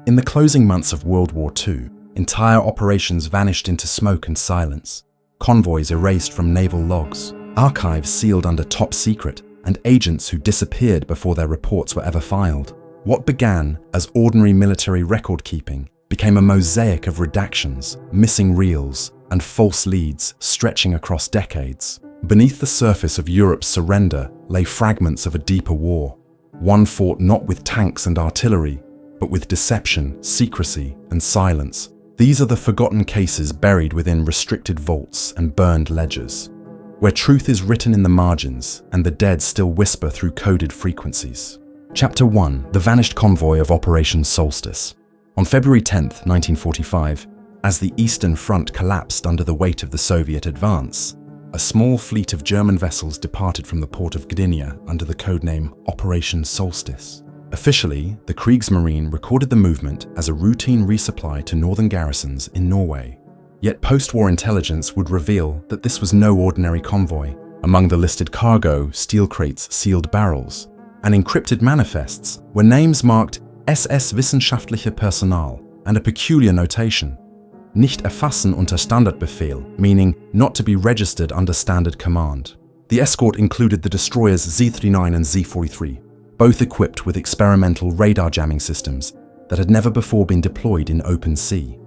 In the closing months of World War II, entire operations vanished into smoke and silence. Convoys erased from naval logs, archives sealed under top secret, and agents who disappeared before their reports were ever filed. What began as ordinary military record-keeping became a mosaic of redactions, missing reels, and false leads stretching across decades. Beneath the surface of Europe's surrender lay fragments of a deeper war, one fought not with tanks and artillery, but with deception, secrecy, and silence. These are the forgotten cases buried within restricted vaults and burned ledgers, where truth is written in the margins and the dead still whisper through coded frequencies. Chapter 1. The Vanished Convoy of Operation Solstice. On February 10, 1945, as the Eastern Front collapsed under the weight of the Soviet advance, a small fleet of German vessels departed from the port of Gdynia under the codename Operation Solstice. Officially, the Kriegsmarine recorded the movement as a routine resupply to northern garrisons in Norway. Yet post-war intelligence would reveal that this was no ordinary convoy. Among the listed cargo, steel crates, sealed barrels, and encrypted manifests were names marked SS Wissenschaftliche Personal and a peculiar notation, nicht erfassen unter Standardbefehl, meaning not to be registered under standard command. The escort included the destroyers Z-39 and Z-43, both equipped with experimental radar jamming systems that had never before been deployed in open sea.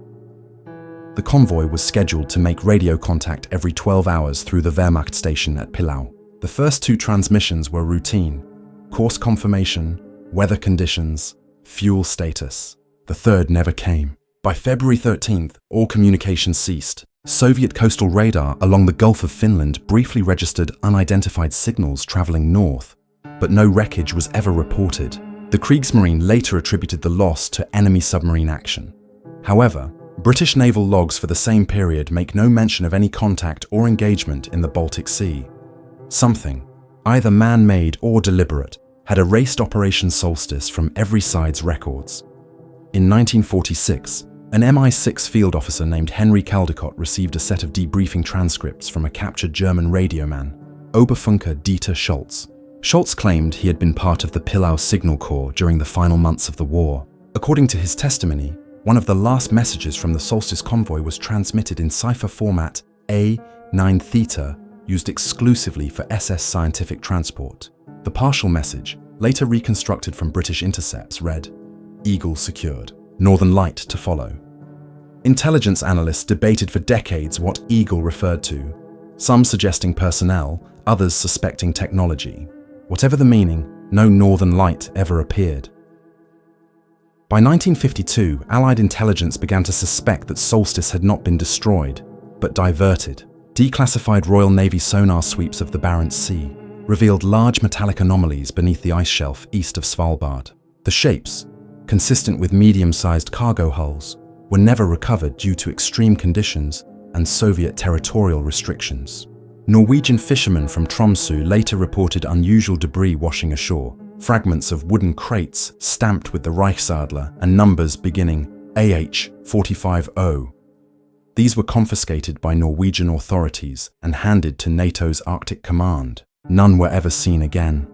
The convoy was scheduled to make radio contact every 12 hours through the Wehrmacht station at Pillau. The first two transmissions were routine: course confirmation, weather conditions, fuel status. The third never came. By February 13th, all communication ceased. Soviet coastal radar along the Gulf of Finland briefly registered unidentified signals traveling north, but no wreckage was ever reported. The Kriegsmarine later attributed the loss to enemy submarine action. However, British naval logs for the same period make no mention of any contact or engagement in the Baltic Sea. Something, either man-made or deliberate, had erased Operation Solstice from every side's records. In 1946, an MI6 field officer named Henry Caldecott received a set of debriefing transcripts from a captured German radioman, Oberfunker Dieter Scholz. Scholz claimed he had been part of the Pillau Signal Corps during the final months of the war. According to his testimony, one of the last messages from the Solstice convoy was transmitted in cipher format A9 Theta, used exclusively for SS scientific transport. The partial message, later reconstructed from British intercepts, read, "Eagle secured, Northern Light to follow." Intelligence analysts debated for decades what Eagle referred to, some suggesting personnel, others suspecting technology. Whatever the meaning, no Northern Light ever appeared. By 1952, Allied intelligence began to suspect that Solstice had not been destroyed, but diverted. Declassified Royal Navy sonar sweeps of the Barents Sea revealed large metallic anomalies beneath the ice shelf east of Svalbard. The shapes, consistent with medium-sized cargo hulls, were never recovered due to extreme conditions and Soviet territorial restrictions. Norwegian fishermen from Tromsø later reported unusual debris washing ashore, fragments of wooden crates stamped with the Reichsadler and numbers beginning AH-45O. These were confiscated by Norwegian authorities and handed to NATO's Arctic Command. None were ever seen again.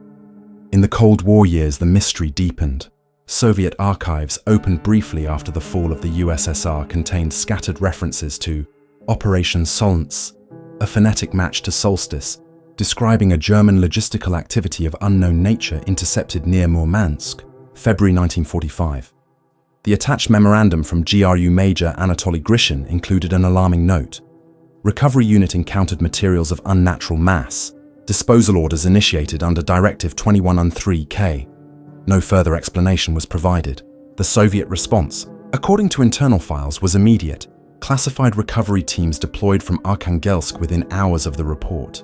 In the Cold War years, the mystery deepened. Soviet archives opened briefly after the fall of the USSR contained scattered references to Operation Solstice, a phonetic match to solstice, describing a German logistical activity of unknown nature intercepted near Murmansk, February 1945. The attached memorandum from GRU Major Anatoly Grishin included an alarming note. Recovery unit encountered materials of unnatural mass. Disposal orders initiated under Directive 2113K. No further explanation was provided. The Soviet response, according to internal files, was immediate. Classified recovery teams deployed from Arkhangelsk within hours of the report.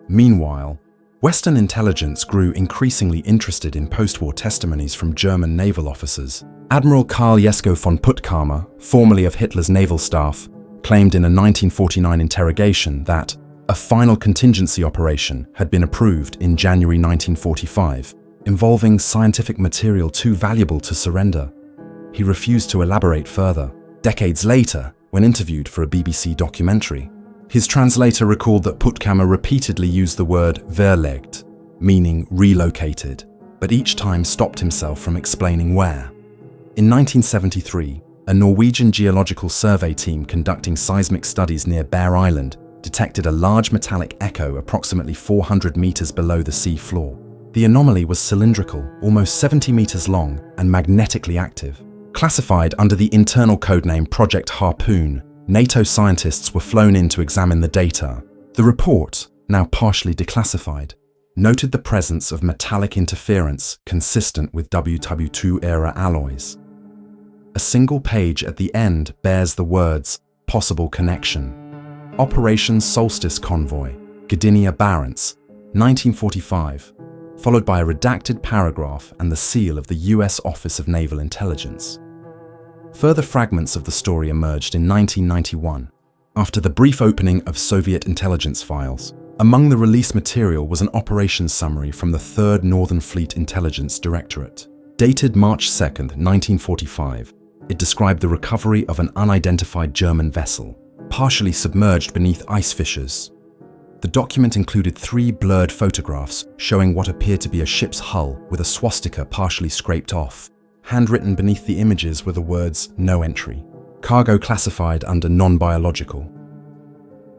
Meanwhile, Western intelligence grew increasingly interested in post-war testimonies from German naval officers. Admiral Karl Jesko von Puttkamer, formerly of Hitler's naval staff, claimed in a 1949 interrogation that a final contingency operation had been approved in January 1945, involving scientific material too valuable to surrender. He refused to elaborate further. Decades later, when interviewed for a BBC documentary, his translator recalled that Puttkamer repeatedly used the word verlegt, meaning relocated, but each time stopped himself from explaining where. In 1973, a Norwegian geological survey team conducting seismic studies near Bear Island detected a large metallic echo approximately 400 meters below the sea floor. The anomaly was cylindrical, almost 70 meters long, and magnetically active. Classified under the internal codename Project Harpoon, NATO scientists were flown in to examine the data. The report, now partially declassified, noted the presence of metallic interference consistent with WWII-era alloys. A single page at the end bears the words, "Possible connection. Operation Solstice Convoy, Gdynia Barents, 1945, followed by a redacted paragraph and the seal of the US Office of Naval Intelligence. Further fragments of the story emerged in 1991, after the brief opening of Soviet intelligence files. Among the released material was an operations summary from the 3rd Northern Fleet Intelligence Directorate. Dated March 2, 1945, it described the recovery of an unidentified German vessel, partially submerged beneath ice fissures. The document included 3 blurred photographs showing what appeared to be a ship's hull with a swastika partially scraped off. Handwritten beneath the images were the words, "No entry." Cargo classified under non-biological.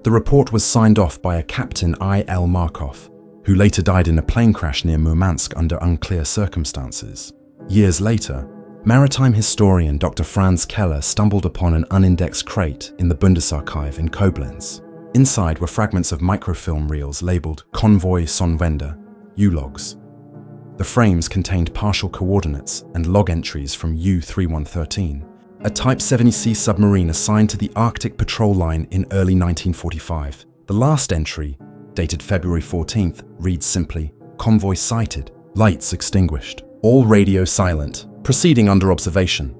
The report was signed off by a Captain I.L. Markov, who later died in a plane crash near Murmansk under unclear circumstances. Years later, maritime historian Dr. Franz Keller stumbled upon an unindexed crate in the Bundesarchiv in Koblenz. Inside were fragments of microfilm reels labeled Convoy Sonnenwende, U-logs. The frames contained partial coordinates and log entries from U-3113, a Type 70C submarine assigned to the Arctic Patrol Line in early 1945. The last entry, dated February 14th, reads simply, "Convoy sighted, lights extinguished, all radio silent, proceeding under observation."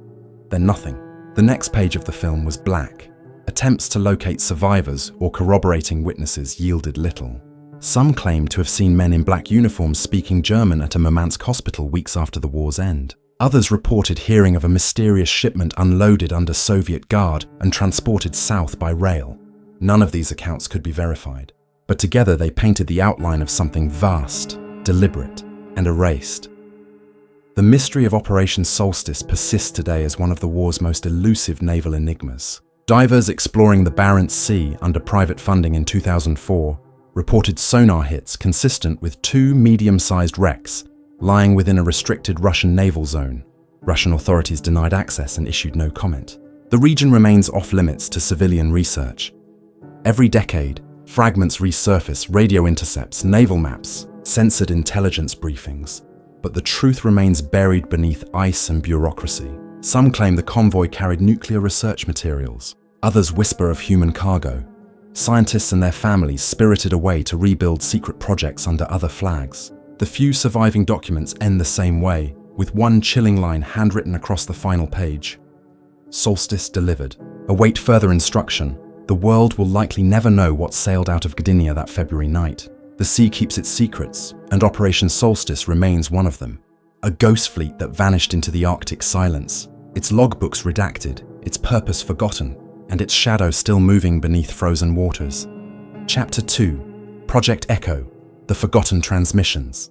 Then nothing. The next page of the film was black. Attempts to locate survivors or corroborating witnesses yielded little. Some claimed to have seen men in black uniforms speaking German at a Murmansk hospital weeks after the war's end. Others reported hearing of a mysterious shipment unloaded under Soviet guard and transported south by rail. None of these accounts could be verified, but together they painted the outline of something vast, deliberate, and erased. The mystery of Operation Solstice persists today as one of the war's most elusive naval enigmas. Divers exploring the Barents Sea under private funding in 2004 reported sonar hits consistent with 2 medium-sized wrecks lying within a restricted Russian naval zone. Russian authorities denied access and issued no comment. The region remains off-limits to civilian research. Every decade, fragments resurface, radio intercepts, naval maps, censored intelligence briefings. But the truth remains buried beneath ice and bureaucracy. Some claim the convoy carried nuclear research materials. Others whisper of human cargo. Scientists and their families spirited away to rebuild secret projects under other flags. The few surviving documents end the same way, with one chilling line handwritten across the final page. Solstice delivered. Await further instruction. The world will likely never know what sailed out of Gdynia that February night. The sea keeps its secrets, and Operation Solstice remains one of them. A ghost fleet that vanished into the Arctic silence, its logbooks redacted, its purpose forgotten, and its shadow still moving beneath frozen waters. Chapter 2. Project Echo, The Forgotten Transmissions.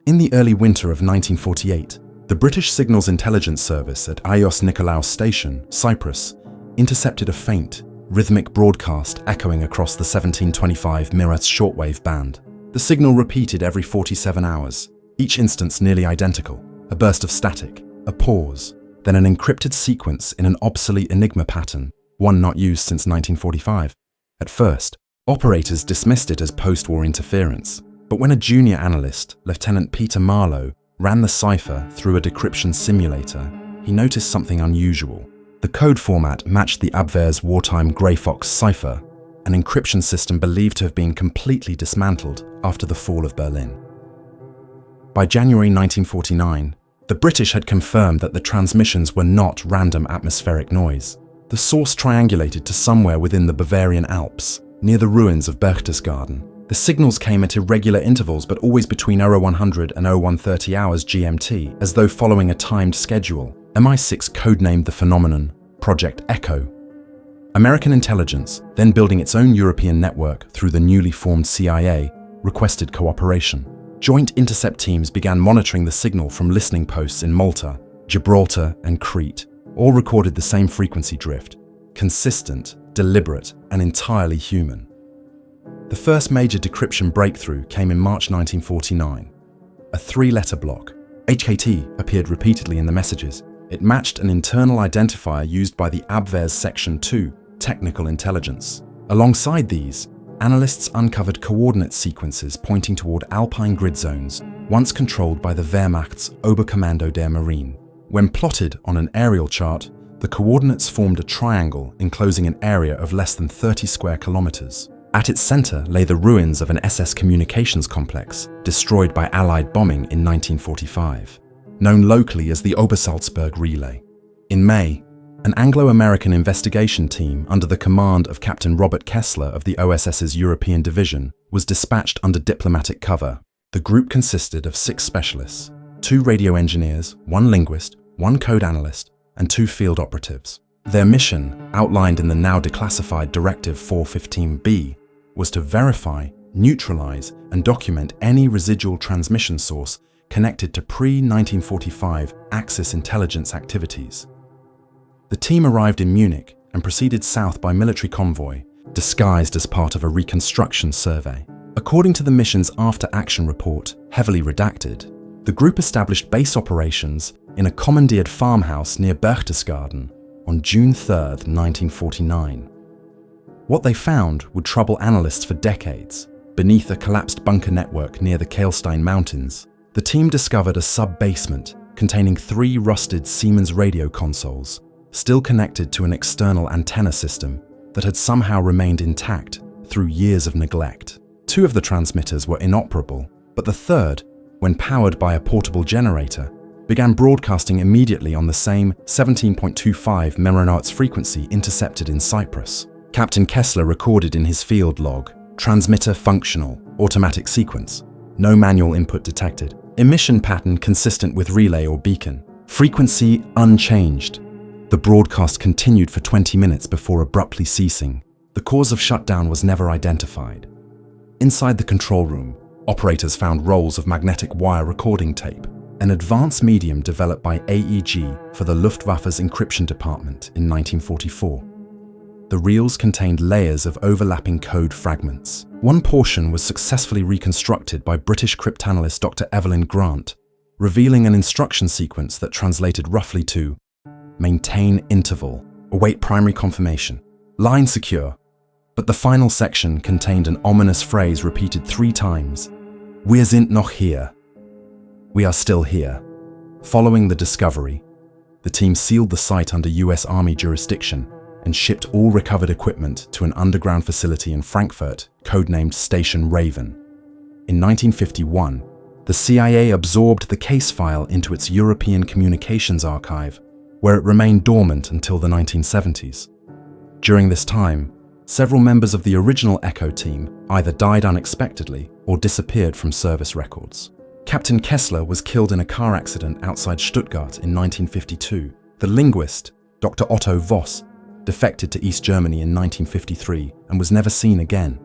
In the early winter of 1948, the British Signals Intelligence Service at Ios Nikolaos Station, Cyprus, intercepted a faint, rhythmic broadcast echoing across the 1725 MHz shortwave band. The signal repeated every 47 hours, each instance nearly identical. A burst of static, a pause, then an encrypted sequence in an obsolete Enigma pattern, one not used since 1945. At first, operators dismissed it as post-war interference, but when a junior analyst, Lieutenant Peter Marlowe, ran the cipher through a decryption simulator, he noticed something unusual. The code format matched the Abwehr's wartime Grey Fox cipher, an encryption system believed to have been completely dismantled after the fall of Berlin. By January 1949, the British had confirmed that the transmissions were not random atmospheric noise. The source triangulated to somewhere within the Bavarian Alps, near the ruins of Berchtesgaden. The signals came at irregular intervals but always between 0100 and 0130 hours GMT, as though following a timed schedule. MI6 codenamed the phenomenon Project Echo. American intelligence, then building its own European network through the newly formed CIA, requested cooperation. Joint intercept teams began monitoring the signal from listening posts in Malta, Gibraltar, and Crete all recorded the same frequency drift, consistent, deliberate, and entirely human. The first major decryption breakthrough came in March 1949. A three-letter block, HKT, appeared repeatedly in the messages. It matched an internal identifier used by the Abwehr's Section 2, Technical Intelligence. Alongside these, analysts uncovered coordinate sequences pointing toward Alpine grid zones, once controlled by the Wehrmacht's Oberkommando der Marine. When plotted on an aerial chart, the coordinates formed a triangle enclosing an area of less than 30 square kilometers. At its center lay the ruins of an SS communications complex, destroyed by Allied bombing in 1945, known locally as the Obersalzberg Relay. In May, an Anglo-American investigation team under the command of Captain Robert Kessler of the OSS's European Division was dispatched under diplomatic cover. The group consisted of 6 specialists, 2 radio engineers, 1 linguist, 1 code analyst, and 2 field operatives. Their mission, outlined in the now declassified Directive 415B, was to verify, neutralize, and document any residual transmission source connected to pre-1945 Axis intelligence activities. The team arrived in Munich and proceeded south by military convoy, disguised as part of a reconstruction survey. According to the mission's after-action report, heavily redacted, the group established base operations in a commandeered farmhouse near Berchtesgaden on June 3, 1949. What they found would trouble analysts for decades. Beneath a collapsed bunker network near the Kailstein Mountains, the team discovered a sub-basement containing 3 rusted Siemens radio consoles, still connected to an external antenna system that had somehow remained intact through years of neglect. 2 of the transmitters were inoperable, but the third, when powered by a portable generator, began broadcasting immediately on the same 17.25 MHz frequency intercepted in Cyprus. Captain Kessler recorded in his field log, transmitter functional, automatic sequence, no manual input detected, emission pattern consistent with relay or beacon, frequency unchanged. The broadcast continued for 20 minutes before abruptly ceasing. The cause of shutdown was never identified. Inside the control room, operators found rolls of magnetic wire recording tape, an advanced medium developed by AEG for the Luftwaffe's encryption department in 1944. The reels contained layers of overlapping code fragments. One portion was successfully reconstructed by British cryptanalyst Dr. Evelyn Grant, revealing an instruction sequence that translated roughly to maintain interval, await primary confirmation, line secure. But the final section contained an ominous phrase repeated 3 times: "Wir sind noch hier." We are still here. Following the discovery, the team sealed the site under US Army jurisdiction and shipped all recovered equipment to an underground facility in Frankfurt, codenamed Station Raven. In 1951, the CIA absorbed the case file into its European Communications Archive, where it remained dormant until the 1970s. During this time, several members of the original ECHO team either died unexpectedly or disappeared from service records. Captain Kessler was killed in a car accident outside Stuttgart in 1952. The linguist, Dr. Otto Voss, defected to East Germany in 1953 and was never seen again.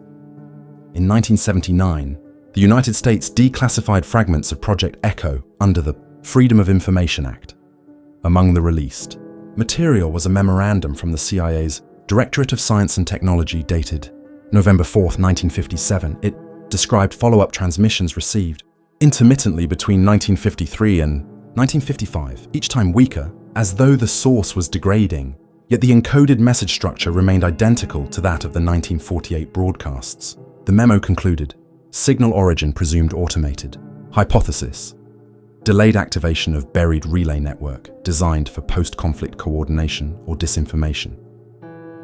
In 1979, the United States declassified fragments of Project ECHO under the Freedom of Information Act. Among the released material was a memorandum from the CIA's Directorate of Science and Technology dated November 4, 1957. It described follow-up transmissions received intermittently between 1953 and 1955, each time weaker, as though the source was degrading. Yet the encoded message structure remained identical to that of the 1948 broadcasts. The memo concluded, signal origin presumed automated. Hypothesis, delayed activation of buried relay network designed for post-conflict coordination or disinformation.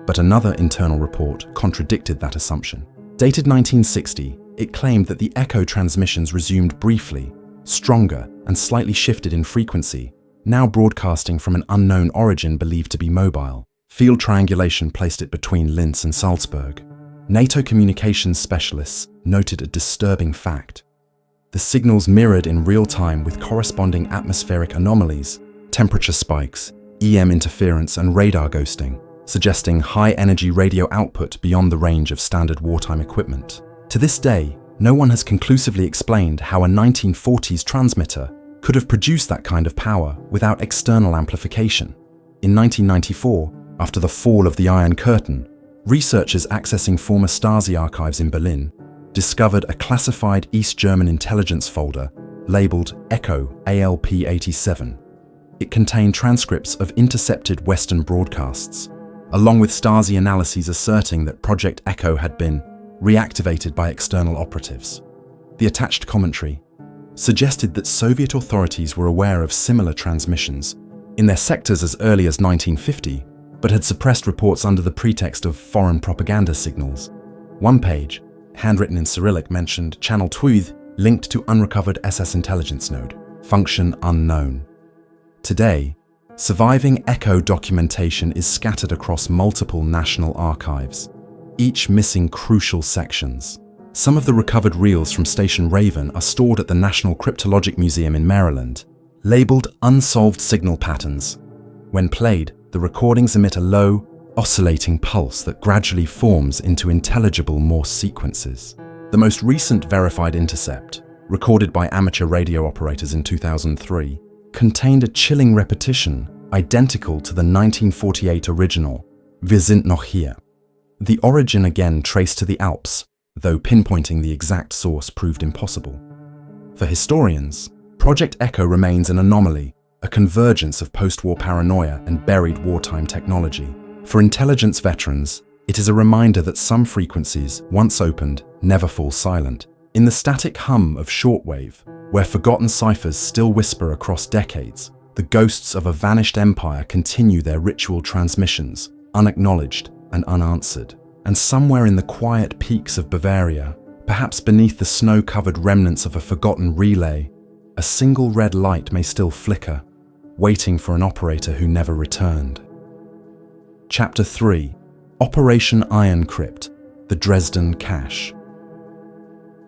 But another internal report contradicted that assumption. Dated 1960, it claimed that the ECHO transmissions resumed briefly, stronger, and slightly shifted in frequency, now broadcasting from an unknown origin believed to be mobile. Field triangulation placed it between Linz and Salzburg. NATO communications specialists noted a disturbing fact. The signals mirrored in real time with corresponding atmospheric anomalies, temperature spikes, EM interference, and radar ghosting, suggesting high-energy radio output beyond the range of standard wartime equipment. To this day, no one has conclusively explained how a 1940s transmitter could have produced that kind of power without external amplification. In 1994, after the fall of the Iron Curtain, researchers accessing former Stasi archives in Berlin discovered a classified East German intelligence folder labeled Echo ALP87. It contained transcripts of intercepted Western broadcasts, along with Stasi analyses asserting that Project Echo had been reactivated by external operatives. The attached commentary suggested that Soviet authorities were aware of similar transmissions in their sectors as early as 1950, but had suppressed reports under the pretext of foreign propaganda signals. One page, handwritten in Cyrillic, mentioned Channel 12 linked to unrecovered SS intelligence node, function unknown. Today, surviving Echo documentation is scattered across multiple national archives, each missing crucial sections. Some of the recovered reels from Station Raven are stored at the National Cryptologic Museum in Maryland, labeled Unsolved Signal Patterns. When played, the recordings emit a low, oscillating pulse that gradually forms into intelligible Morse sequences. The most recent verified intercept, recorded by amateur radio operators in 2003, contained a chilling repetition identical to the 1948 original, Wir sind noch hier. The origin again traced to the Alps, though pinpointing the exact source proved impossible. For historians, Project Echo remains an anomaly, a convergence of post-war paranoia and buried wartime technology. For intelligence veterans, it is a reminder that some frequencies, once opened, never fall silent. In the static hum of shortwave, where forgotten ciphers still whisper across decades, the ghosts of a vanished empire continue their ritual transmissions, unacknowledged and unanswered. And somewhere in the quiet peaks of Bavaria, perhaps beneath the snow-covered remnants of a forgotten relay, a single red light may still flicker, waiting for an operator who never returned. Chapter 3: Operation Iron Crypt, the Dresden Cache.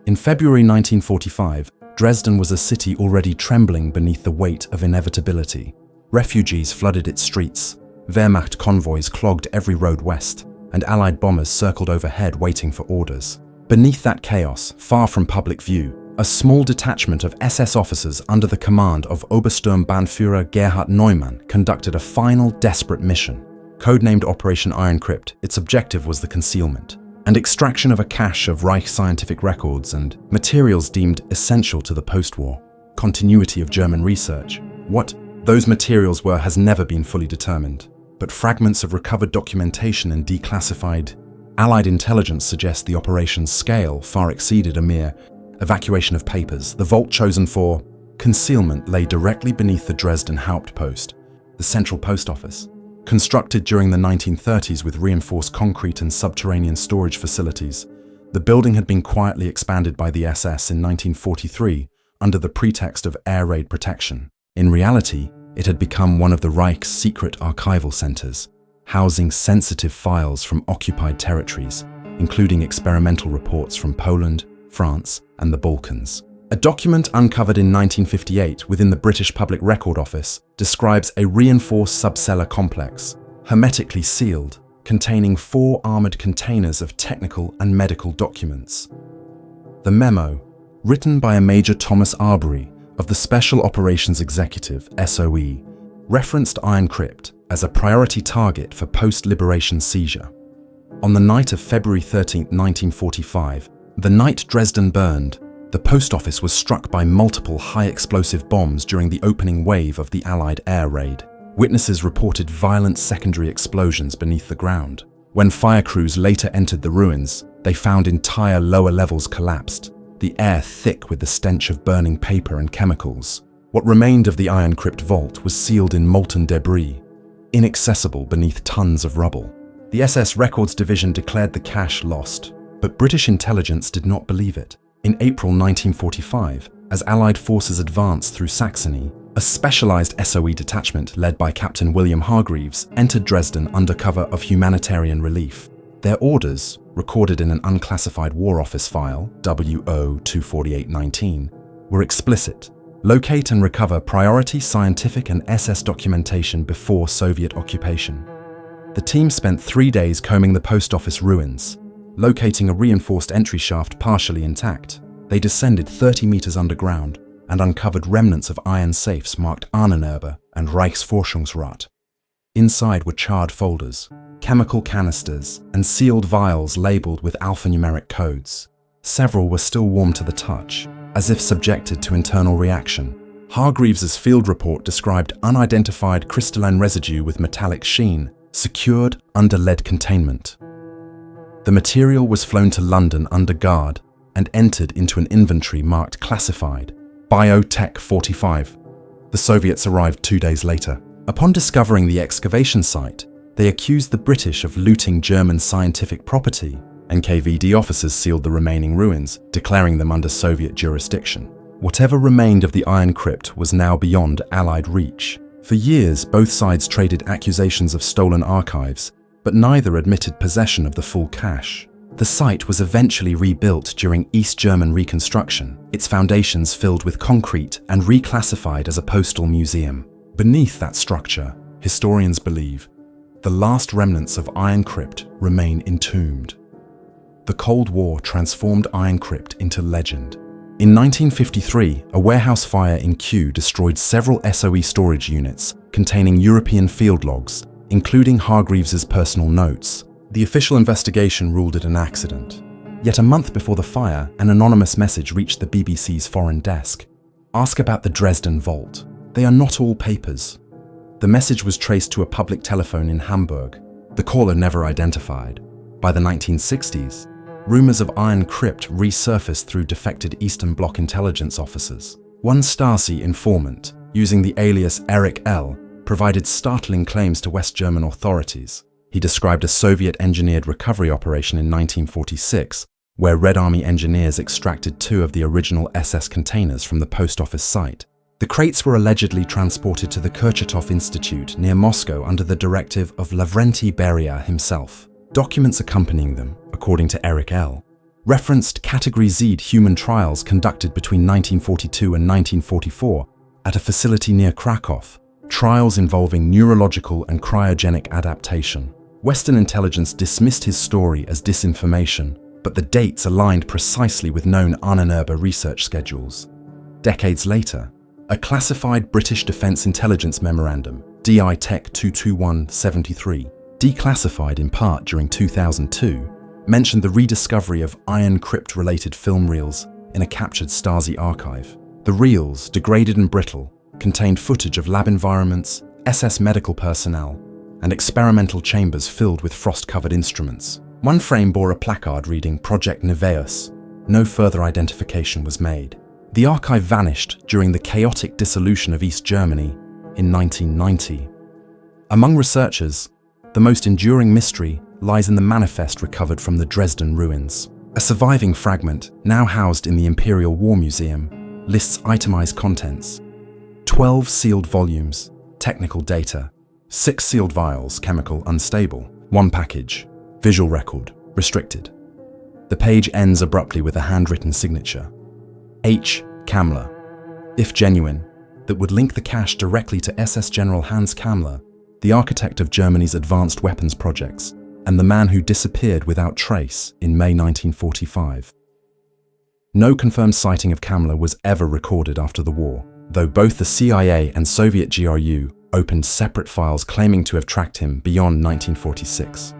In February 1945, Dresden was a city already trembling beneath the weight of inevitability. Refugees flooded its streets, Wehrmacht convoys clogged every road west, and Allied bombers circled overhead waiting for orders. Beneath that chaos, far from public view, a small detachment of SS officers under the command of Obersturmbannführer Gerhard Neumann conducted a final desperate mission. Codenamed Operation Iron Crypt, its objective was the concealment and extraction of a cache of Reich scientific records and materials deemed essential to the post-war continuity of German research. What those materials were has never been fully determined, but fragments of recovered documentation and declassified Allied intelligence suggest the operation's scale far exceeded a mere evacuation of papers. The vault chosen for concealment lay directly beneath the Dresden Hauptpost, the central post office. Constructed during the 1930s with reinforced concrete and subterranean storage facilities, the building had been quietly expanded by the SS in 1943 under the pretext of air raid protection. In reality, it had become one of the Reich's secret archival centers, housing sensitive files from occupied territories, including experimental reports from Poland, France, and the Balkans. A document uncovered in 1958 within the British Public Record Office describes a reinforced subcellar complex, hermetically sealed, containing 4 armored containers of technical and medical documents. The memo, written by a Major Thomas Arbery of the Special Operations Executive, SOE, referenced Iron Crypt as a priority target for post-liberation seizure. On the night of February 13, 1945, the night Dresden burned, the post office was struck by multiple high-explosive bombs during the opening wave of the Allied air raid. Witnesses reported violent secondary explosions beneath the ground. When fire crews later entered the ruins, they found entire lower levels collapsed, the air thick with the stench of burning paper and chemicals. What remained of the Iron Crypt vault was sealed in molten debris, inaccessible beneath tons of rubble. The SS Records Division declared the cache lost, but British intelligence did not believe it. In April 1945, as Allied forces advanced through Saxony, a specialized SOE detachment led by Captain William Hargreaves entered Dresden under cover of humanitarian relief. Their orders, recorded in an unclassified War Office file, WO-24819, were explicit: locate and recover priority scientific and SS documentation before Soviet occupation. The team spent 3 days combing the post office ruins. Locating a reinforced entry shaft partially intact, they descended 30 meters underground, and uncovered remnants of iron safes marked Ahnenerbe and Reichsforschungsrat. Inside were charred folders, chemical canisters, and sealed vials labeled with alphanumeric codes. Several were still warm to the touch, as if subjected to internal reaction. Hargreaves's field report described unidentified crystalline residue with metallic sheen, secured under lead containment. The material was flown to London under guard and entered into an inventory marked classified, Biotech 45. The Soviets arrived 2 days later. Upon discovering the excavation site, they accused the British of looting German scientific property. NKVD officers sealed the remaining ruins, declaring them under Soviet jurisdiction. Whatever remained of the Iron Crypt was now beyond Allied reach. For years, both sides traded accusations of stolen archives, but neither admitted possession of the full cache. The site was eventually rebuilt during East German reconstruction, its foundations filled with concrete and reclassified as a postal museum. Beneath that structure, historians believe, the last remnants of Iron Crypt remain entombed. The Cold War transformed Iron Crypt into legend. In 1953, a warehouse fire in Kew destroyed several SOE storage units containing European field logs, including Hargreaves's personal notes. The official investigation ruled it an accident. Yet a month before the fire, an anonymous message reached the BBC's foreign desk. Ask about the Dresden vault. They are not all papers. The message was traced to a public telephone in Hamburg. The caller never identified. By the 1960s, rumors of Iron Crypt resurfaced through defected Eastern Bloc intelligence officers. One Stasi informant, using the alias Eric L., provided startling claims to West German authorities. He described a Soviet-engineered recovery operation in 1946, where Red Army engineers extracted 2 of the original SS containers from the post office site. The crates were allegedly transported to the Kurchatov Institute near Moscow under the directive of Lavrenti Beria himself. Documents accompanying them, according to Eric L., referenced Category Z human trials conducted between 1942 and 1944 at a facility near Krakow, trials involving neurological and cryogenic adaptation. Western intelligence dismissed his story as disinformation, but the dates aligned precisely with known Ahnenerbe research schedules. Decades later, a classified British Defence Intelligence Memorandum, DI Tech 22173, declassified in part during 2002, mentioned the rediscovery of Iron Crypt-related film reels in a captured Stasi archive. The reels, degraded and brittle, contained footage of lab environments, SS medical personnel, and experimental chambers filled with frost-covered instruments. One frame bore a placard reading Project Niveus. No further identification was made. The archive vanished during the chaotic dissolution of East Germany in 1990. Among researchers, the most enduring mystery lies in the manifest recovered from the Dresden ruins. A surviving fragment, now housed in the Imperial War Museum, lists itemized contents: 12 sealed volumes, technical data, 6 sealed vials, chemical unstable, 1 package, visual record, restricted. The page ends abruptly with a handwritten signature. H. Kammler. If genuine, that would link the cache directly to SS General Hans Kammler, the architect of Germany's advanced weapons projects, and the man who disappeared without trace in May 1945. No confirmed sighting of Kammler was ever recorded after the war, though both the CIA and Soviet GRU opened separate files claiming to have tracked him beyond 1946.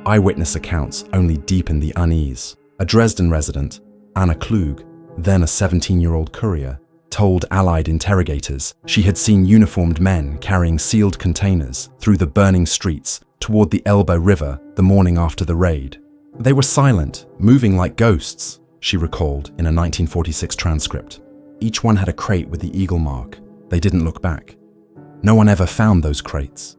Eyewitness accounts only deepened the unease. A Dresden resident, Anna Klug, then a 17-year-old courier, told Allied interrogators she had seen uniformed men carrying sealed containers through the burning streets toward the Elbe River the morning after the raid. They were silent, moving like ghosts, she recalled in a 1946 transcript. Each one had a crate with the eagle mark. They didn't look back. No one ever found those crates.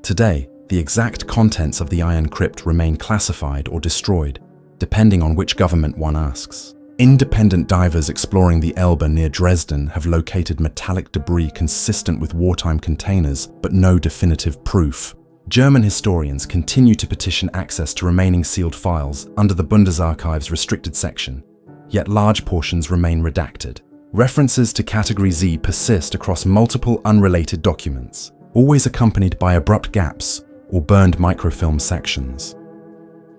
Today, the exact contents of the Iron Crypt remain classified or destroyed, depending on which government one asks. Independent divers exploring the Elbe near Dresden have located metallic debris consistent with wartime containers, but no definitive proof. German historians continue to petition access to remaining sealed files under the Bundesarchive's restricted section, yet large portions remain redacted. References to Category Z persist across multiple unrelated documents, always accompanied by abrupt gaps or burned microfilm sections.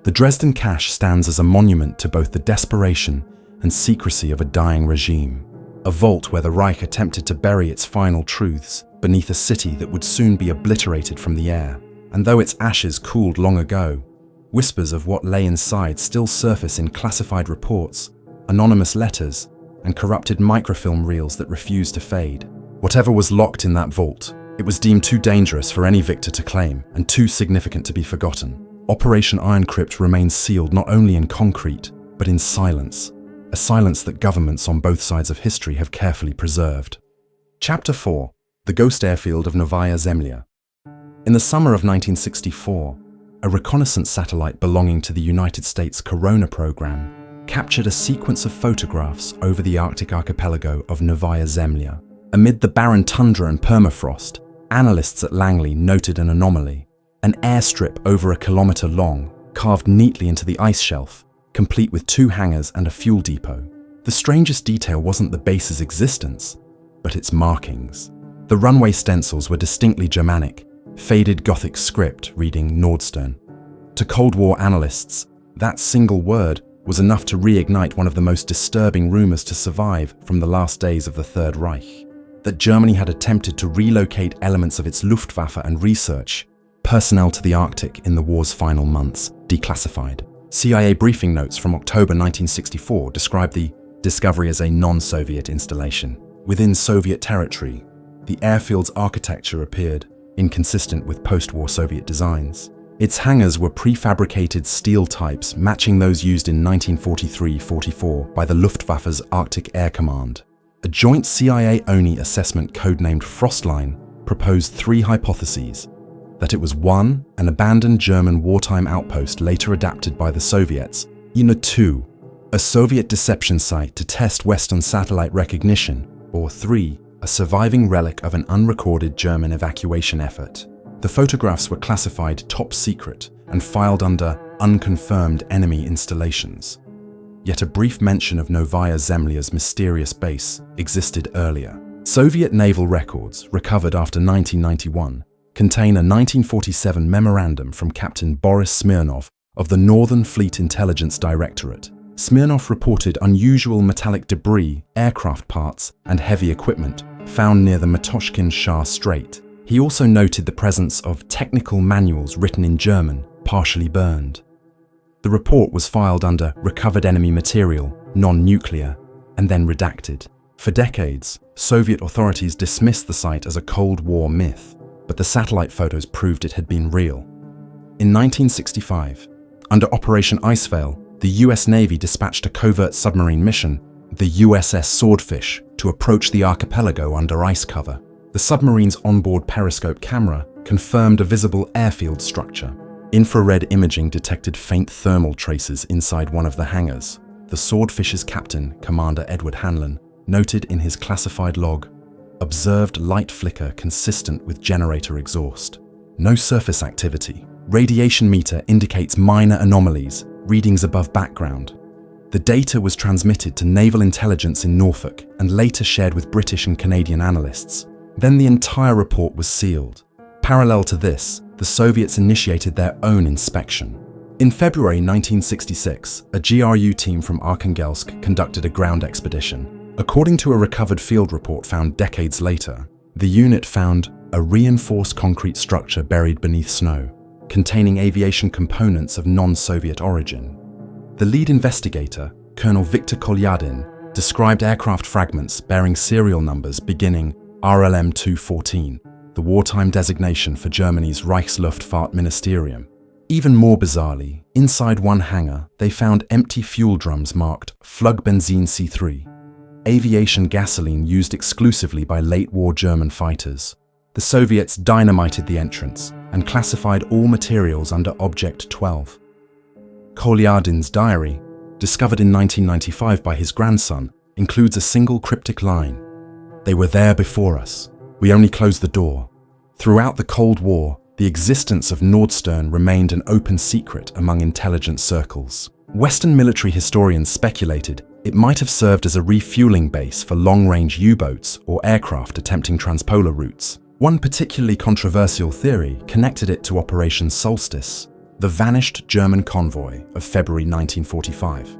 The Dresden cache stands as a monument to both the desperation and secrecy of a dying regime. a vault where the Reich attempted to bury its final truths beneath a city that would soon be obliterated from the air. And though its ashes cooled long ago, whispers of what lay inside still surface in classified reports, anonymous letters, and corrupted microfilm reels that refuse to fade. Whatever was locked in that vault, it was deemed too dangerous for any victor to claim and too significant to be forgotten. Operation Iron Crypt remains sealed not only in concrete, but in silence, a silence that governments on both sides of history have carefully preserved. Chapter 4. The Ghost Airfield of Novaya Zemlya. In the summer of 1964, a reconnaissance satellite belonging to the United States Corona program captured a sequence of photographs over the Arctic archipelago of Novaya Zemlya. Amid the barren tundra and permafrost, analysts at Langley noted an anomaly: an airstrip over a kilometer long, carved neatly into the ice shelf, complete with 2 hangars and a fuel depot. The strangest detail wasn't the base's existence, but its markings. The runway stencils were distinctly Germanic, faded Gothic script reading Nordstern. To Cold War analysts, that single word was enough to reignite one of the most disturbing rumors to survive from the last days of the Third Reich: that Germany had attempted to relocate elements of its Luftwaffe and research personnel to the Arctic in the war's final months, declassified. CIA briefing notes from October 1964 described the discovery as a non-Soviet installation. Within Soviet territory, the airfield's architecture appeared inconsistent with post-war Soviet designs. Its hangars were prefabricated steel types matching those used in 1943-44 by the Luftwaffe's Arctic Air Command. A joint CIA-ONI assessment codenamed Frostline proposed 3 hypotheses: that it was 1, an abandoned German wartime outpost later adapted by the Soviets; 2, a Soviet deception site to test Western satellite recognition; or 3, a surviving relic of an unrecorded German evacuation effort. The photographs were classified top secret and filed under unconfirmed enemy installations. Yet a brief mention of Novaya Zemlya's mysterious base existed earlier. Soviet naval records, recovered after 1991, contain a 1947 memorandum from Captain Boris Smirnov of the Northern Fleet Intelligence Directorate. Smirnov reported unusual metallic debris, aircraft parts, and heavy equipment found near the Matoshkin Shah Strait. He also noted the presence of technical manuals written in German, partially burned. The report was filed under recovered enemy material, non-nuclear, and then redacted. For decades, Soviet authorities dismissed the site as a Cold War myth, but the satellite photos proved it had been real. In 1965, under Operation Icevale, the US Navy dispatched a covert submarine mission, the USS Swordfish, to approach the archipelago under ice cover. The submarine's onboard periscope camera confirmed a visible airfield structure. Infrared imaging detected faint thermal traces inside one of the hangars. The Swordfish's captain, Commander Edward Hanlon, noted in his classified log, observed light flicker consistent with generator exhaust. No surface activity. Radiation meter indicates minor anomalies, readings above background. The data was transmitted to naval intelligence in Norfolk and later shared with British and Canadian analysts. Then the entire report was sealed. Parallel to this, the Soviets initiated their own inspection. In February 1966, a GRU team from Arkhangelsk conducted a ground expedition. According to a recovered field report found decades later, the unit found a reinforced concrete structure buried beneath snow, containing aviation components of non-Soviet origin. The lead investigator, Colonel Viktor Kolyadin, described aircraft fragments bearing serial numbers beginning RLM 214, the wartime designation for Germany's Reichsluftfahrtministerium. Even more bizarrely, inside one hangar, they found empty fuel drums marked Flugbenzin C3, aviation gasoline used exclusively by late-war German fighters. The Soviets dynamited the entrance and classified all materials under Object 12. Kolyadin's diary, discovered in 1995 by his grandson, includes a single cryptic line: "They were there before us. We only closed the door." Throughout the Cold War, the existence of Nordstern remained an open secret among intelligence circles. Western military historians speculated it might have served as a refueling base for long-range U-boats or aircraft attempting transpolar routes. One particularly controversial theory connected it to Operation Solstice, the vanished German convoy of February 1945.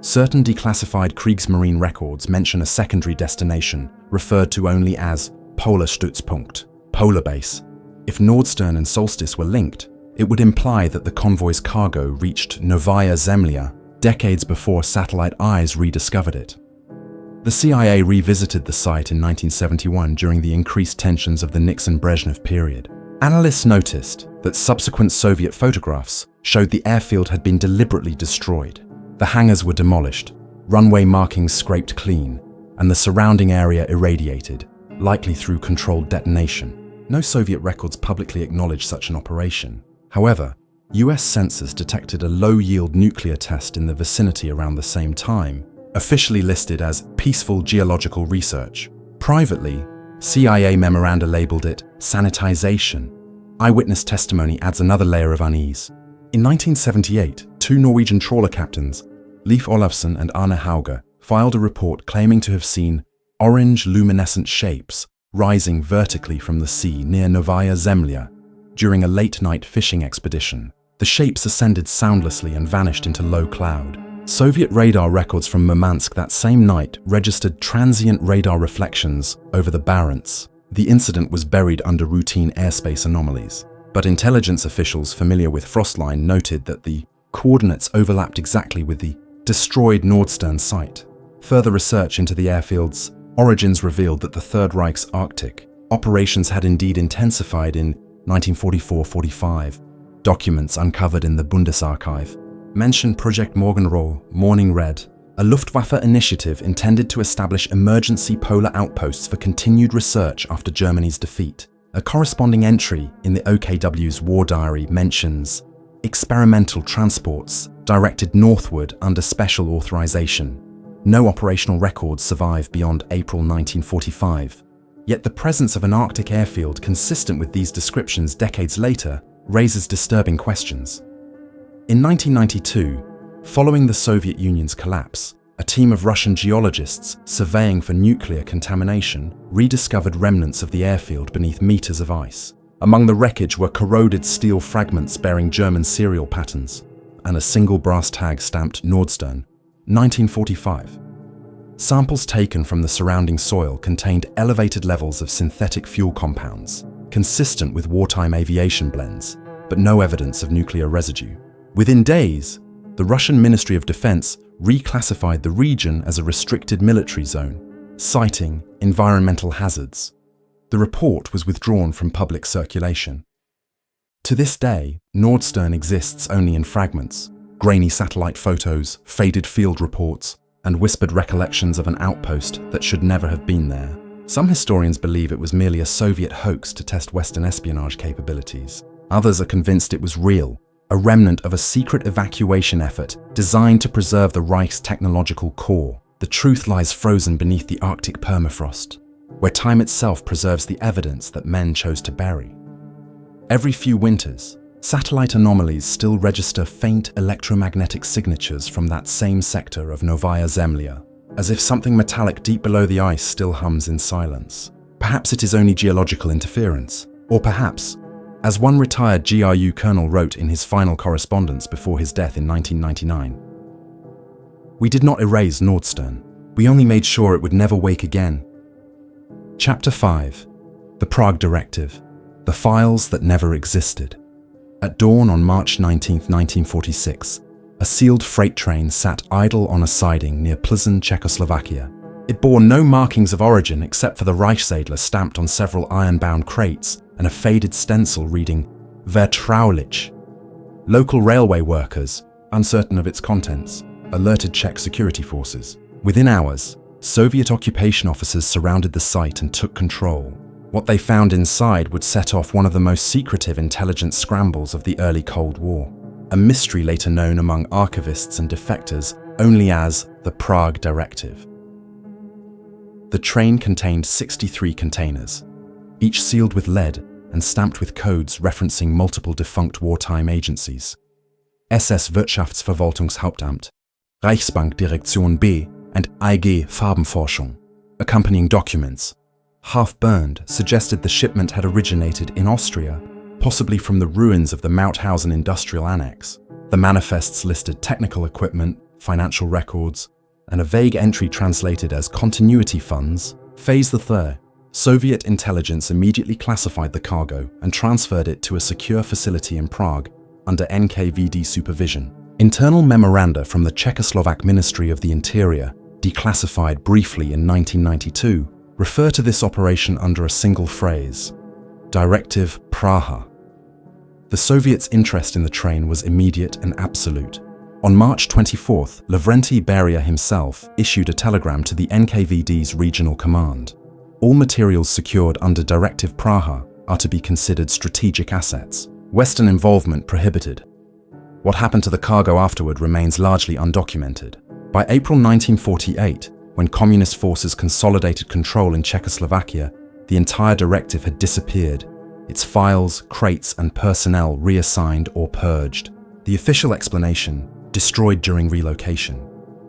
Certain declassified Kriegsmarine records mention a secondary destination referred to only as Polar Stützpunkt, polar base. If Nordstern and Solstice were linked, it would imply that the convoy's cargo reached Novaya Zemlya decades before satellite eyes rediscovered it. The CIA revisited the site in 1971 during the increased tensions of the Nixon-Brezhnev period. Analysts noticed that subsequent Soviet photographs showed the airfield had been deliberately destroyed. The hangars were demolished, runway markings scraped clean, and the surrounding area irradiated, likely through controlled detonation. No Soviet records publicly acknowledged such an operation. However, US sensors detected a low-yield nuclear test in the vicinity around the same time, officially listed as peaceful geological research. Privately, CIA memoranda labeled it sanitization. Eyewitness testimony adds another layer of unease. In 1978, two Norwegian trawler captains, Leif Olafsson and Arne Hauge, filed a report claiming to have seen orange luminescent shapes rising vertically from the sea near Novaya Zemlya during a late-night fishing expedition. The shapes ascended soundlessly and vanished into low cloud. Soviet radar records from Murmansk that same night registered transient radar reflections over the Barents. The incident was buried under routine airspace anomalies, but intelligence officials familiar with Frostline noted that the coordinates overlapped exactly with the destroyed Nordstern site. Further research into the airfield's origins revealed that the Third Reich's Arctic operations had indeed intensified in 1944-45. Documents uncovered in the Bundesarchive mention Project Morgenrot, Morning Red, a Luftwaffe initiative intended to establish emergency polar outposts for continued research after Germany's defeat. A corresponding entry in the OKW's war diary mentions experimental transports directed northward under special authorization. No operational records survive beyond April 1945. Yet the presence of an Arctic airfield consistent with these descriptions decades later raises disturbing questions. In 1992, following the Soviet Union's collapse, a team of Russian geologists surveying for nuclear contamination rediscovered remnants of the airfield beneath meters of ice. Among the wreckage were corroded steel fragments bearing German serial patterns and a single brass tag stamped Nordstern, 1945. Samples taken from the surrounding soil contained elevated levels of synthetic fuel compounds, consistent with wartime aviation blends, but no evidence of nuclear residue. Within days, the Russian Ministry of Defense reclassified the region as a restricted military zone, citing environmental hazards. The report was withdrawn from public circulation. To this day, Nordstern exists only in fragments, grainy satellite photos, faded field reports, and whispered recollections of an outpost that should never have been there. Some historians believe it was merely a Soviet hoax to test Western espionage capabilities. Others are convinced it was real, a remnant of a secret evacuation effort designed to preserve the Reich's technological core. The truth lies frozen beneath the Arctic permafrost, where time itself preserves the evidence that men chose to bury. Every few winters, satellite anomalies still register faint electromagnetic signatures from that same sector of Novaya Zemlya, as if something metallic deep below the ice still hums in silence. Perhaps it is only geological interference, or perhaps, as one retired GRU colonel wrote in his final correspondence before his death in 1999, "We did not erase Nordstern. We only made sure it would never wake again." Chapter 5. The Prague Directive. The Files That Never Existed. At dawn on March 19, 1946, a sealed freight train sat idle on a siding near Plzeň, Czechoslovakia. It bore no markings of origin except for the Reichsadler stamped on several iron-bound crates and a faded stencil reading Vertraulich. Local railway workers, uncertain of its contents, alerted Czech security forces. Within hours, Soviet occupation officers surrounded the site and took control. What they found inside would set off one of the most secretive intelligence scrambles of the early Cold War, a mystery later known among archivists and defectors only as the Prague Directive. The train contained 63 containers, each sealed with lead and stamped with codes referencing multiple defunct wartime agencies: SS Wirtschaftsverwaltungshauptamt, Reichsbankdirektion B, and IG Farbenforschung. Accompanying documents, half-burned, suggested the shipment had originated in Austria, possibly from the ruins of the Mauthausen industrial annex. The manifests listed technical equipment, financial records, and a vague entry translated as continuity funds. Phase the third. Soviet intelligence immediately classified the cargo and transferred it to a secure facility in Prague under NKVD supervision. Internal memoranda from the Czechoslovak Ministry of the Interior, declassified briefly in 1992, refer to this operation under a single phrase: Directive Praha. The Soviets' interest in the train was immediate and absolute. On March 24th, Lavrenti Beria himself issued a telegram to the NKVD's regional command. All materials secured under Directive Praha are to be considered strategic assets. Western involvement prohibited. What happened to the cargo afterward remains largely undocumented. By April 1948, when communist forces consolidated control in Czechoslovakia, the entire directive had disappeared, its files, crates, and personnel reassigned or purged. The official explanation: destroyed during relocation.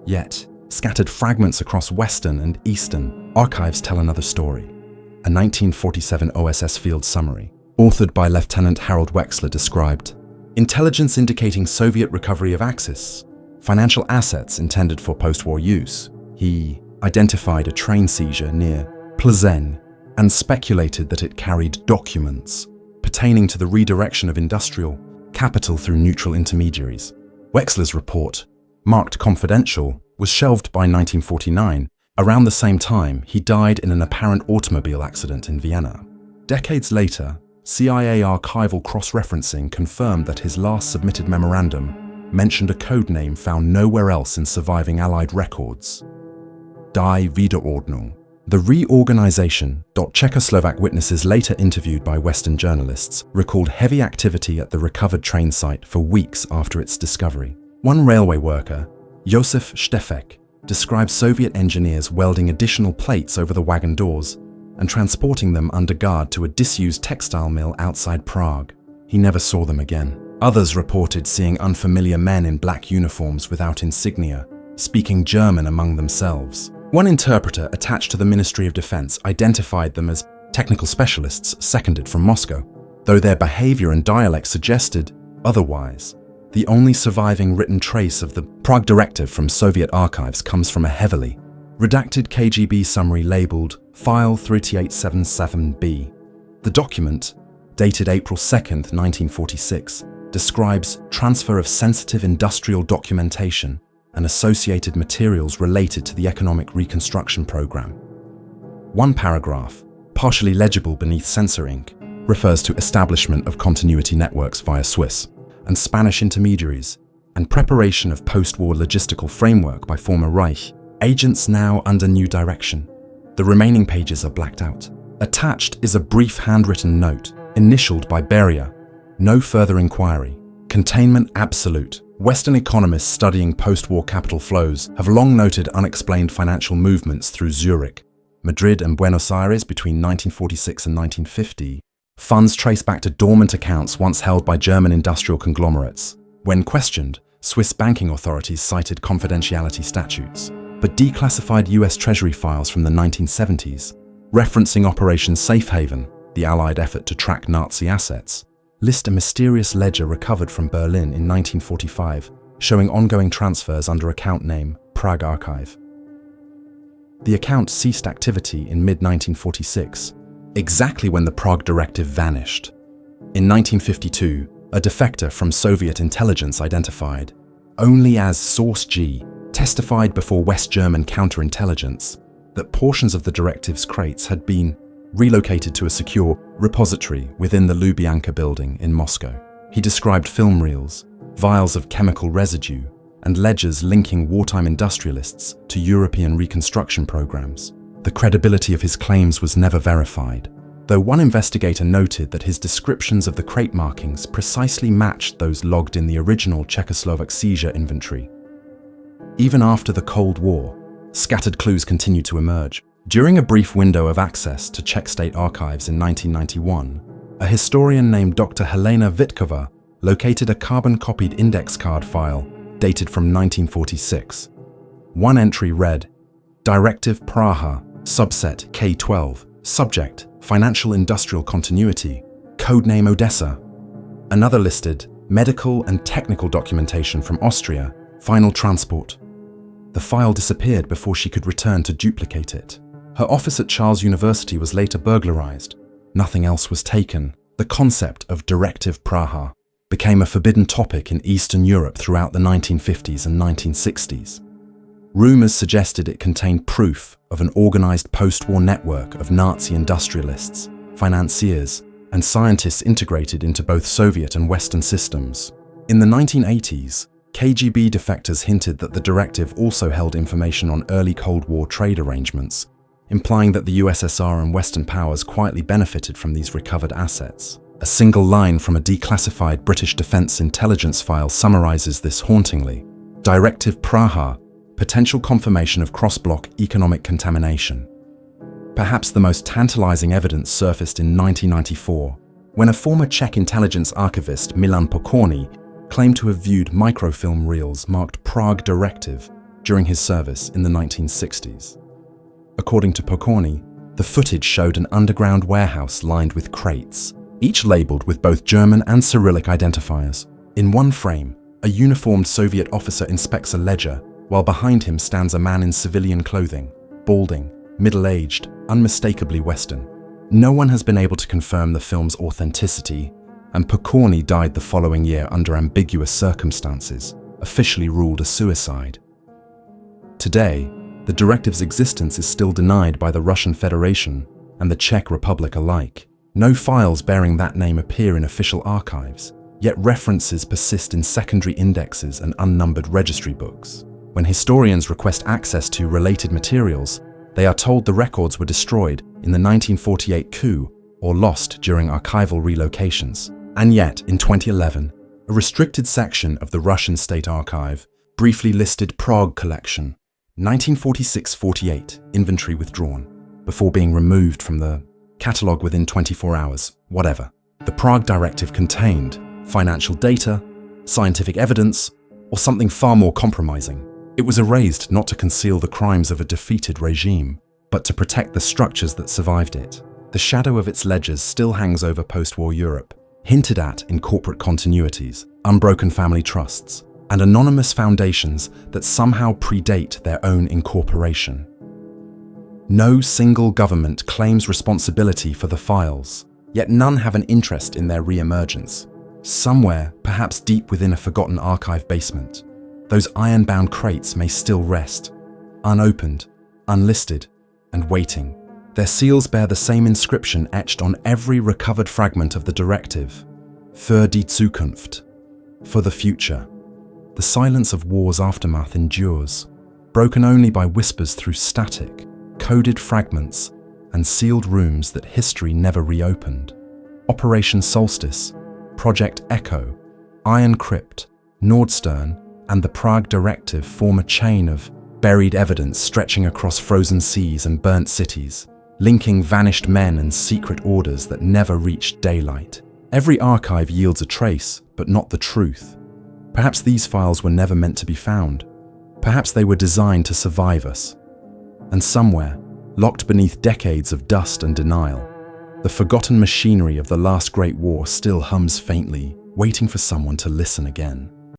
Yet, scattered fragments across Western and Eastern archives tell another story. A 1947 OSS field summary, authored by Lieutenant Harold Wexler, described intelligence indicating Soviet recovery of Axis, financial assets intended for post-war use. He identified a train seizure near Plzeň and speculated that it carried documents pertaining to the redirection of industrial capital through neutral intermediaries. Wexler's report, marked confidential, was shelved by 1949. Around the same time, he died in an apparent automobile accident in Vienna. Decades later, CIA archival cross-referencing confirmed that his last submitted memorandum mentioned a code name found nowhere else in surviving Allied records: Die Wiederordnung. The reorganization. Czechoslovak witnesses later interviewed by Western journalists recalled heavy activity at the recovered train site for weeks after its discovery. One railway worker, Josef Štefek, described Soviet engineers welding additional plates over the wagon doors and transporting them under guard to a disused textile mill outside Prague. He never saw them again. Others reported seeing unfamiliar men in black uniforms without insignia, speaking German among themselves. One interpreter attached to the Ministry of Defense identified them as technical specialists seconded from Moscow, though their behavior and dialect suggested otherwise. The only surviving written trace of the Prague Directive from Soviet archives comes from a heavily redacted KGB summary labeled File 3877B. The document, dated April 2nd, 1946, describes transfer of sensitive industrial documentation and associated materials related to the economic reconstruction program. One paragraph, partially legible beneath censor ink, refers to establishment of continuity networks via Swiss and Spanish intermediaries and preparation of post-war logistical framework by former Reich agents now under new direction. The remaining pages are blacked out. Attached is a brief handwritten note, initialed by Beria. No further inquiry. Containment absolute. Western economists studying post-war capital flows have long noted unexplained financial movements through Zurich, Madrid and Buenos Aires between 1946 and 1950. Funds trace back to dormant accounts once held by German industrial conglomerates. When questioned, Swiss banking authorities cited confidentiality statutes, but declassified US Treasury files from the 1970s, referencing Operation Safe Haven, the Allied effort to track Nazi assets, list a mysterious ledger recovered from Berlin in 1945, showing ongoing transfers under account name Prague Archive. The account ceased activity in mid-1946, exactly when the Prague Directive vanished. In 1952, a defector from Soviet intelligence identified only as Source G testified before West German counterintelligence that portions of the directive's crates had been relocated to a secure repository within the Lubyanka building in Moscow. He described film reels, vials of chemical residue, and ledgers linking wartime industrialists to European reconstruction programs. The credibility of his claims was never verified, though one investigator noted that his descriptions of the crate markings precisely matched those logged in the original Czechoslovak seizure inventory. Even after the Cold War, scattered clues continued to emerge. During a brief window of access to Czech state archives in 1991, a historian named Dr. Helena Vitkova located a carbon-copied index card file dated from 1946. One entry read, Directive Praha, subset K12, subject, Financial Industrial Continuity, codename Odessa. Another listed medical and technical documentation from Austria Final transport. The file disappeared before she could return to duplicate it. Her office at Charles University was later burglarized. Nothing else was taken. The concept of Directive Praha became a forbidden topic in Eastern Europe throughout the 1950s and 1960s. Rumors suggested it contained proof of an organized post-war network of Nazi industrialists, financiers, and scientists integrated into both Soviet and Western systems. In the 1980s, KGB defectors hinted that the directive also held information on early Cold War trade arrangements, implying that the USSR and Western powers quietly benefited from these recovered assets. A single line from a declassified British Defence Intelligence file summarizes this hauntingly. Directive Praha, potential confirmation of cross-block economic contamination. Perhaps the most tantalizing evidence surfaced in 1994, when a former Czech intelligence archivist Milan Pokorny claimed to have viewed microfilm reels marked Prague Directive during his service in the 1960s. According to Pokorny, the footage showed an underground warehouse lined with crates, each labeled with both German and Cyrillic identifiers. In one frame, a uniformed Soviet officer inspects a ledger, while behind him stands a man in civilian clothing, balding, middle-aged, unmistakably Western. No one has been able to confirm the film's authenticity, and Pokorny died the following year under ambiguous circumstances, officially ruled a suicide. Today, the directive's existence is still denied by the Russian Federation and the Czech Republic alike. No files bearing that name appear in official archives, yet references persist in secondary indexes and unnumbered registry books. When historians request access to related materials, they are told the records were destroyed in the 1948 coup or lost during archival relocations. And yet, in 2011, a restricted section of the Russian State Archive briefly listed Prague collection, 1946-48, inventory withdrawn, before being removed from the catalogue within 24 hours, whatever. The Prague Directive contained financial data, scientific evidence, or something far more compromising. It was erased not to conceal the crimes of a defeated regime, but to protect the structures that survived it. The shadow of its ledgers still hangs over post-war Europe, hinted at in corporate continuities, unbroken family trusts, and anonymous foundations that somehow predate their own incorporation. No single government claims responsibility for the files, yet none have an interest in their re-emergence. Somewhere, perhaps deep within a forgotten archive basement, those iron-bound crates may still rest, unopened, unlisted, and waiting. Their seals bear the same inscription etched on every recovered fragment of the directive: Für die Zukunft, for the future. The silence of war's aftermath endures, broken only by whispers through static, coded fragments, and sealed rooms that history never reopened. Operation Solstice, Project Echo, Iron Crypt, Nordstern, and the Prague Directive form a chain of buried evidence stretching across frozen seas and burnt cities, linking vanished men and secret orders that never reached daylight. Every archive yields a trace, but not the truth. Perhaps these files were never meant to be found. Perhaps they were designed to survive us. And somewhere, locked beneath decades of dust and denial, the forgotten machinery of the last Great War still hums faintly, waiting for someone to listen again.